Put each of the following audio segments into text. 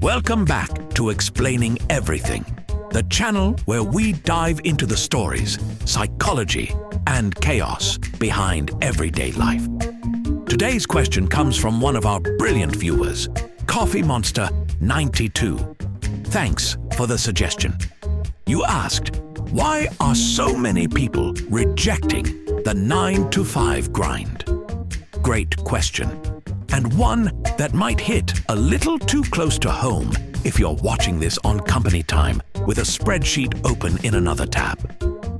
Welcome back to Explaining Everything, the channel where we dive into the stories, psychology, and chaos behind everyday life. Today's question comes from one of our brilliant viewers, Coffee Monster 92. Thanks for the suggestion. You asked, why are so many people rejecting the 9-to-5 grind? Great question, and one that might hit a little too close to home if you're watching this on company time with a spreadsheet open in another tab.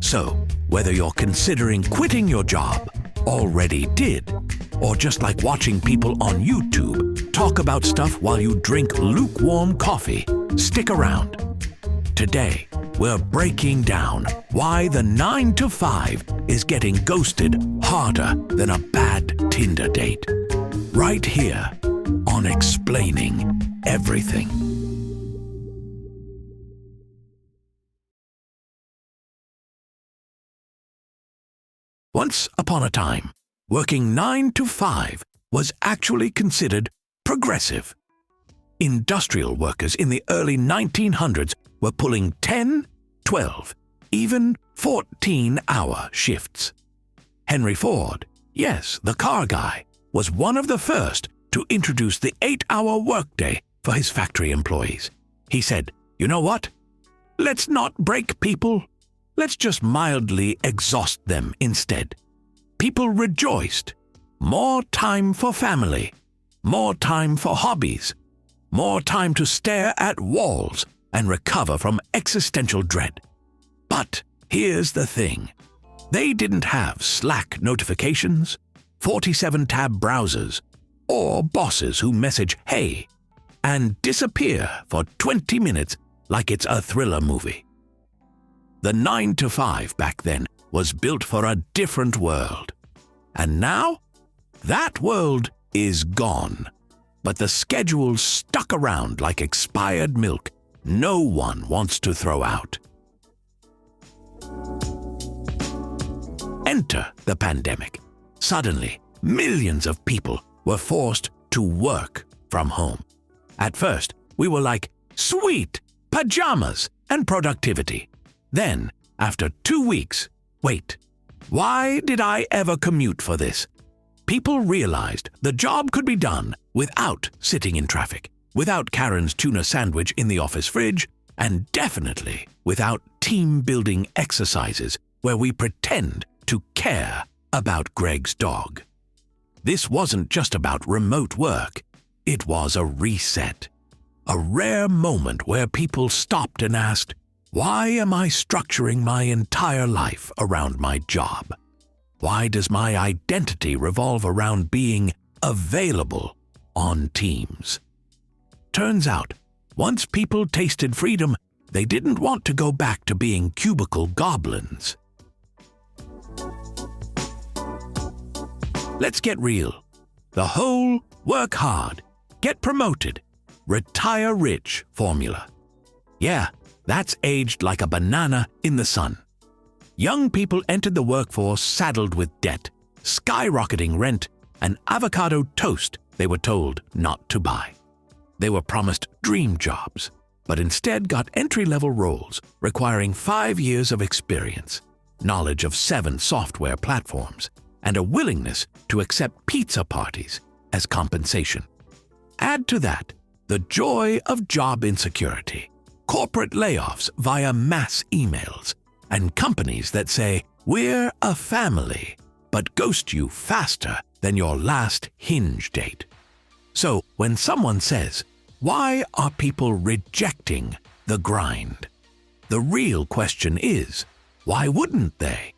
So, whether you're considering quitting your job, already did, or just like watching people on YouTube talk about stuff while you drink lukewarm coffee, stick around. Today, we're breaking down why the 9-to-5 is getting ghosted harder than a bad Tinder date. Right here on Explaining Everything. Once upon a time, working 9-to-5 was actually considered progressive. Industrial workers in the early 1900s were pulling 10, 12, even 14-hour shifts. Henry Ford, yes, the car guy, was one of the first to introduce the 8-hour workday for his factory employees. He said, "You know what? Let's not break people. Let's just mildly exhaust them instead." People rejoiced. More time for family, more time for hobbies, more time to stare at walls and recover from existential dread. But here's the thing. They didn't have Slack notifications, 47-tab browsers, or bosses who message "hey" and disappear for 20 minutes like it's a thriller movie. The 9-to-5 back then was built for a different world. And now, that world is gone. But the schedule's stuck around like expired milk no one wants to throw out. Enter the pandemic. Suddenly, millions of people were forced to work from home. At first, we were like, sweet, pajamas and productivity. Then, after 2 weeks, wait, why did I ever commute for this? People realized the job could be done without sitting in traffic, without Karen's tuna sandwich in the office fridge, and definitely without team-building exercises where we pretend to care about Greg's dog. This wasn't just about remote work. It was a reset. A rare moment where people stopped and asked, why am I structuring my entire life around my job? Why does my identity revolve around being available on Teams? Turns out, once people tasted freedom, they didn't want to go back to being cubicle goblins. Let's get real. The whole work hard, get promoted, retire rich formula. Yeah, that's aged like a banana in the sun. Young people entered the workforce saddled with debt, skyrocketing rent, and avocado toast they were told not to buy. They were promised dream jobs, but instead got entry-level roles requiring 5 years of experience, knowledge of 7 software platforms, and a willingness to accept pizza parties as compensation. Add to that the joy of job insecurity, corporate layoffs via mass emails, and companies that say, we're a family, but ghost you faster than your last Hinge date. So when someone says, why are people rejecting the grind? The real question is, why wouldn't they?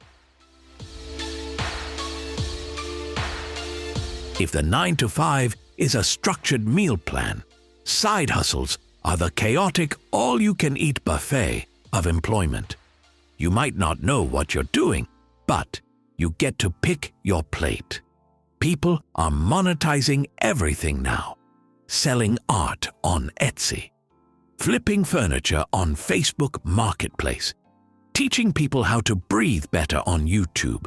If the 9-to-5 is a structured meal plan, side hustles are the chaotic all-you-can-eat buffet of employment. You might not know what you're doing, but you get to pick your plate. People are monetizing everything now. Selling art on Etsy, flipping furniture on Facebook Marketplace, teaching people how to breathe better on YouTube.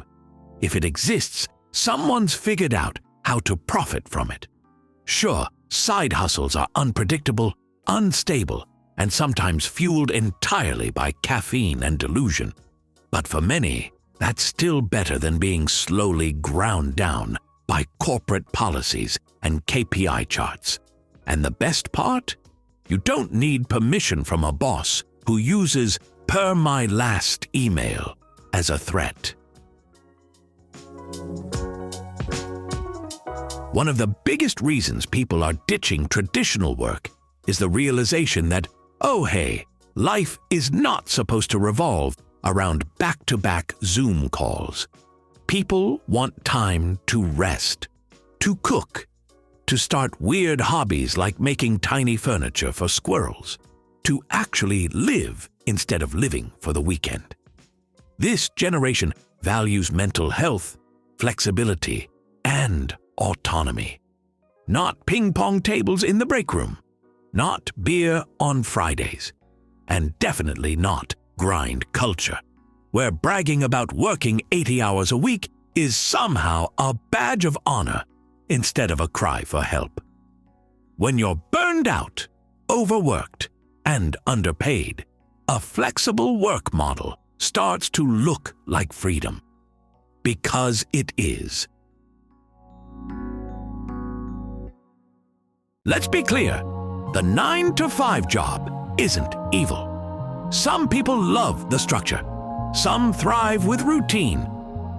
If it exists, someone's figured out how to profit from it. Sure, side hustles are unpredictable, unstable and sometimes fueled entirely by caffeine and delusion. But for many, that's still better than being slowly ground down by corporate policies and KPI charts. And the best part? You don't need permission from a boss who uses "per my last email" as a threat. One of the biggest reasons people are ditching traditional work is the realization that, oh hey, life is not supposed to revolve around back-to-back Zoom calls. People want time to rest, to cook, to start weird hobbies like making tiny furniture for squirrels, to actually live instead of living for the weekend. This generation values mental health, flexibility, and autonomy. Not ping-pong tables in the break room, not beer on Fridays, and definitely not grind culture, where bragging about working 80 hours a week is somehow a badge of honor instead of a cry for help. When you're burned out, overworked, and underpaid, a flexible work model starts to look like freedom. Because it is. Let's be clear, the 9-to-5 job isn't evil. Some people love the structure. Some thrive with routine.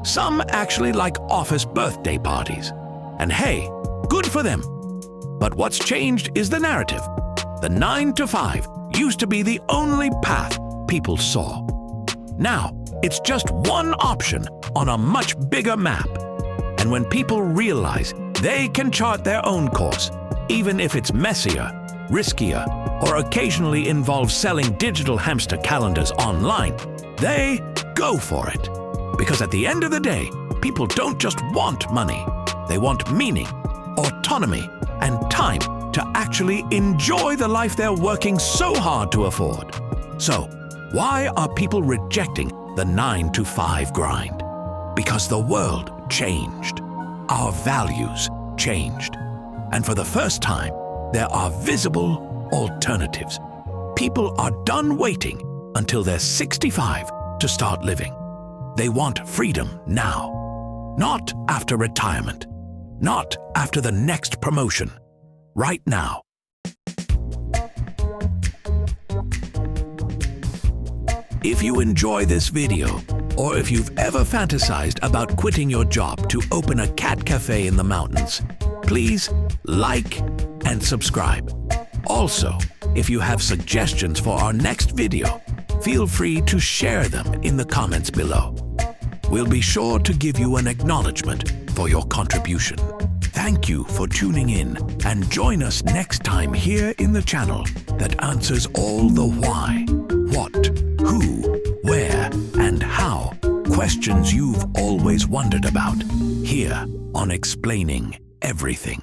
Some actually like office birthday parties. And hey, good for them. But what's changed is the narrative. The 9-to-5 used to be the only path people saw. Now, it's just one option on a much bigger map. And when people realize they can chart their own course, even if it's messier, riskier, or occasionally involves selling digital hamster calendars online, they go for it. Because at the end of the day, people don't just want money. They want meaning, autonomy, and time to actually enjoy the life they're working so hard to afford. So, why are people rejecting the 9-to-5 grind? Because the world changed. Our values changed. And for the first time, there are visible alternatives. People are done waiting until they're 65 to start living. They want freedom now. Not after retirement. Not after the next promotion. Right now. If you enjoy this video, or if you've ever fantasized about quitting your job to open a cat cafe in the mountains, please like and subscribe. Also, if you have suggestions for our next video, feel free to share them in the comments below. We'll be sure to give you an acknowledgement for your contribution. Thank you for tuning in, and join us next time here in the channel that answers all the why, what, who, where, and how questions you've always wondered about, here on Explaining Everything.